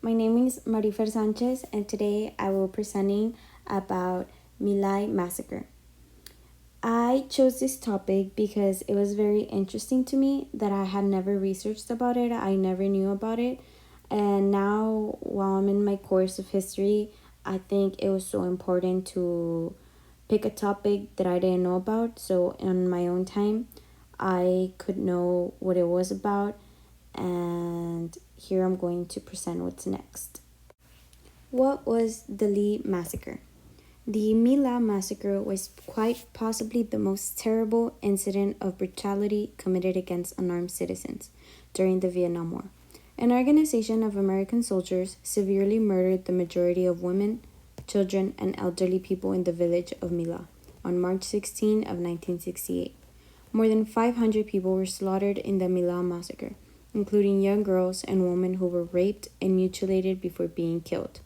my name is Marifer Sanchez, and today I will be presenting about Milai massacre. I chose this topic because it was very interesting to me that I had never researched about it. I never knew about it. And now while I'm in my course of history, I think it was so important to pick a topic that I didn't know about. So in my own time, I could know what it was about. And here I'm going to present what's next. What was the Lee massacre? The My Lai massacre was quite possibly the most terrible incident of brutality committed against unarmed citizens during the Vietnam War. An organization of American soldiers severely murdered the majority of women, children, and elderly people in the village of My Lai on March 16 of 1968. More than 500 people were slaughtered in the My Lai massacre, including young girls and women who were raped and mutilated before being killed.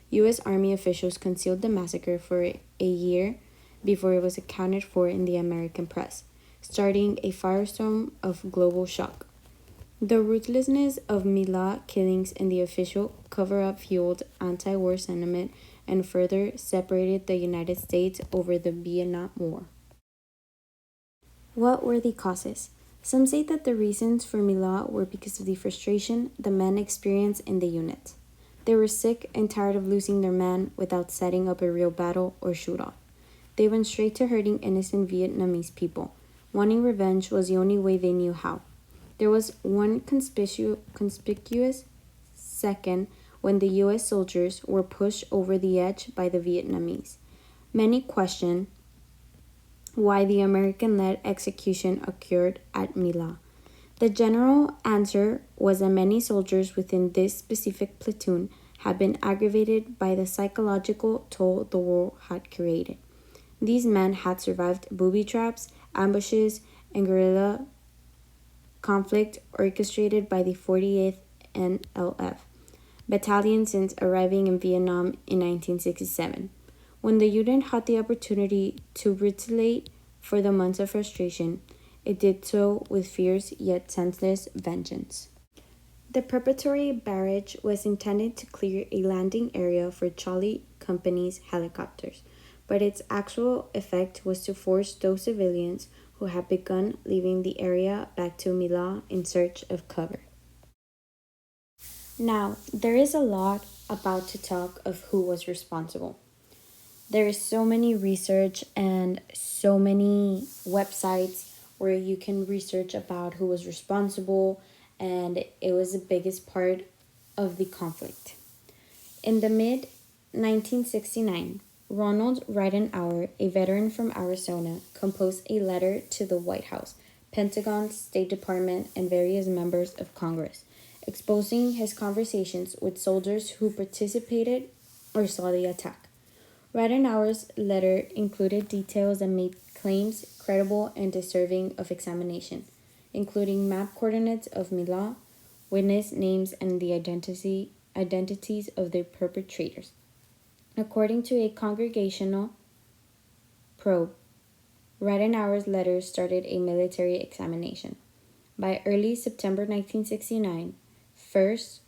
U.S. Army officials concealed the massacre for a year before it was accounted for in the American press, starting a firestorm of global shock. The ruthlessness of My Lai killings in the official cover-up fueled anti-war sentiment and further separated the United States over the Vietnam War. What were the causes? Some say that the reasons for My Lai were because of the frustration the men experienced in the unit. They were sick and tired of losing their men without setting up a real battle or shootout. They went straight to hurting innocent Vietnamese people. Wanting revenge was the only way they knew how. There was one conspicuous second when the U.S. soldiers were pushed over the edge by the Vietnamese. Many questioned why the American-led execution occurred at My Lai. The general answer was that many soldiers within this specific platoon had been aggravated by the psychological toll the war had created. These men had survived booby traps, ambushes, and guerrilla conflict orchestrated by the 48th NLF battalion since arriving in Vietnam in 1967. When the unit had the opportunity to retaliate for the months of frustration, it did so with fierce yet senseless vengeance. The preparatory barrage was intended to clear a landing area for Charlie Company's helicopters, but its actual effect was to force those civilians who had begun leaving the area back to My Lai in search of cover. Now, there is a lot about to talk of who was responsible. There is so many research and so many websites where you can research about who was responsible, and it was the biggest part of the conflict. In the mid 1969, Ronald Ridenhour, a veteran from Arizona, composed a letter to the White House, Pentagon, State Department, and various members of Congress, exposing his conversations with soldiers who participated or saw the attack. Ridenhour's letter included details that made claims credible and deserving of examination, including map coordinates of My Lai, witness names, and the identities of the perpetrators. According to a congregational probe, Ridenhour's letter started a military examination. By early September 1969, first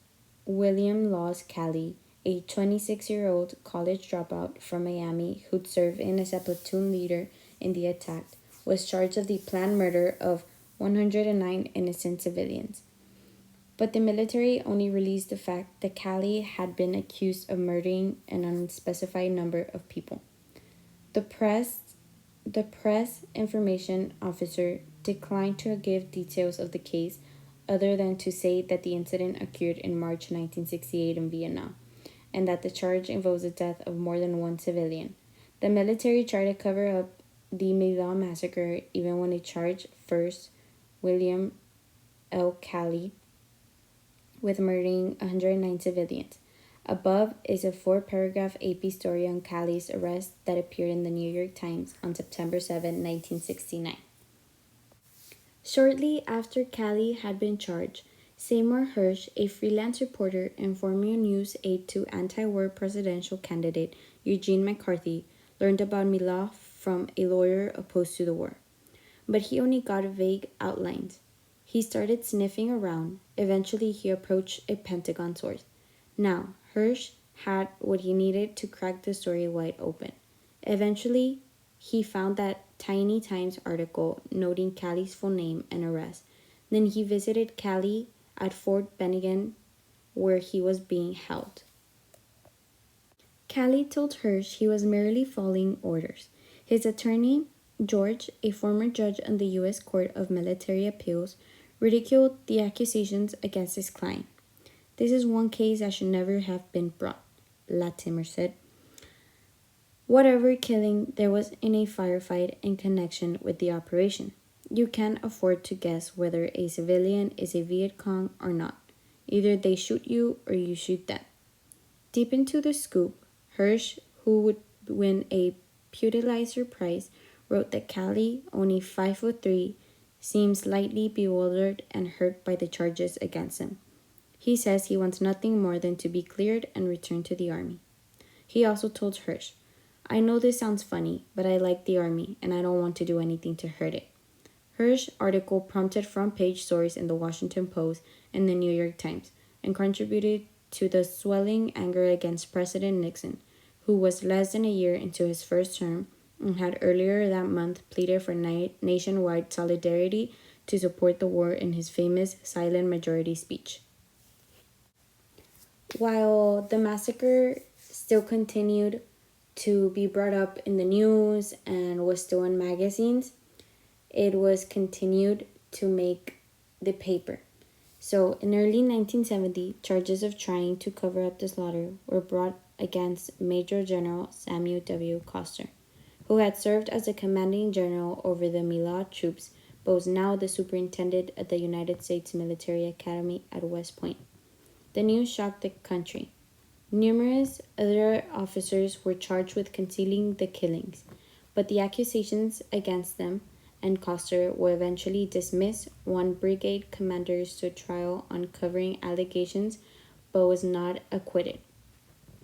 William Laws Calley, a 26-year-old college dropout from Miami who'd served in as a platoon leader in the attack, was charged of the planned murder of 109 innocent civilians. But the military only released the fact that Calley had been accused of murdering an unspecified number of people. The press information officer declined to give details of the case other than to say that the incident occurred in March 1968 in Vietnam, and that the charge involves the death of more than one civilian. The military tried to cover up the My Lai massacre even when it charged first William L. Calley with murdering 109 civilians. Above is a 4-paragraph AP story on Calley's arrest that appeared in the New York Times on September 7, 1969. Shortly after Calley had been charged, Seymour Hersh, a freelance reporter and former news aide to anti-war presidential candidate Eugene McCarthy, learned about My Lai from a lawyer opposed to the war. But he only got vague outlines. He started sniffing around. Eventually, he approached a Pentagon source. Now, Hirsch had what he needed to crack the story wide open. Eventually, he found that Tiny Times article noting Callie's full name and arrest. Then he visited Callie at Fort Bennigan, where he was being held. Callie told Hirsch he was merely following orders. His attorney, George, a former judge on the U.S. Court of Military Appeals, ridiculed the accusations against his client. "This is one case that should never have been brought," Latimer said. "Whatever killing there was in a firefight in connection with the operation. You can't afford to guess whether a civilian is a Viet Cong or not. Either they shoot you or you shoot them." Deep into the scoop, Hirsch, who would win a Pulitzer Prize, wrote that Callie, only 5'3", seemed slightly bewildered and hurt by the charges against him. He says he wants nothing more than to be cleared and return to the Army. He also told Hirsch, "I know this sounds funny, but I like the Army and I don't want to do anything to hurt it." Hirsch's article prompted front-page stories in the Washington Post and the New York Times and contributed to the swelling anger against President Nixon, who was less than a year into his first term and had earlier that month pleaded for nationwide solidarity to support the war in his famous silent majority speech. While the massacre still continued to be brought up in the news and was still in magazines, it was continued to make the paper. So, in early 1970, charges of trying to cover up the slaughter were brought against Major General Samuel W. Custer, who had served as the commanding general over the My Lai troops, but was now the superintendent at the United States Military Academy at West Point. The news shocked the country. Numerous other officers were charged with concealing the killings, but the accusations against them and Custer were eventually dismissed. One brigade commander stood trial on covering allegations but was not acquitted.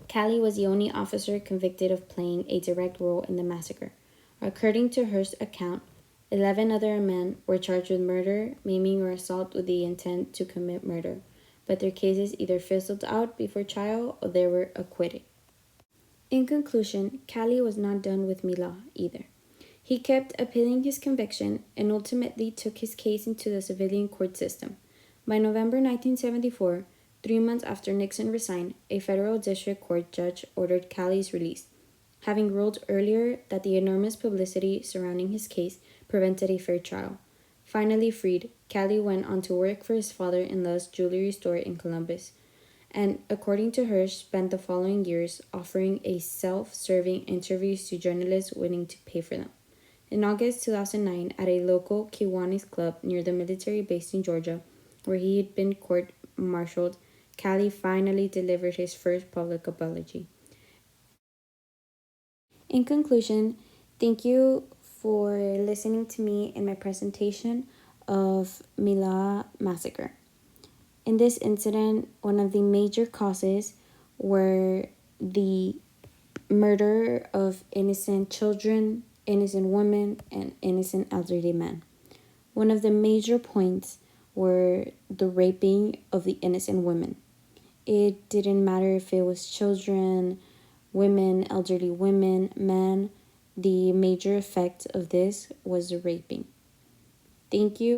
Callie was the only officer convicted of playing a direct role in the massacre. According to Hirsch's account, 11 other men were charged with murder, maiming, or assault with the intent to commit murder, but their cases either fizzled out before trial or they were acquitted. In conclusion, Callie was not done with My Lai either. He kept appealing his conviction and ultimately took his case into the civilian court system. By November 1974, 3 months after Nixon resigned, a federal district court judge ordered Callie's release, having ruled earlier that the enormous publicity surrounding his case prevented a fair trial. Finally freed, Callie went on to work for his father-in-law's jewelry store in Columbus, and, according to Hirsch, spent the following years offering a self-serving interviews to journalists willing to pay for them. In August 2009, at a local Kiwanis club near the military base in Georgia, where he had been court-martialed, Callie finally delivered his first public apology. In conclusion, thank you for listening to me in my presentation of My Lai massacre. In this incident, one of the major causes were the murder of innocent children, innocent women, and innocent elderly men. One of the major points were the raping of the innocent women. It didn't matter if it was children, women, elderly women, men. The major effect of this was the raping. Thank you.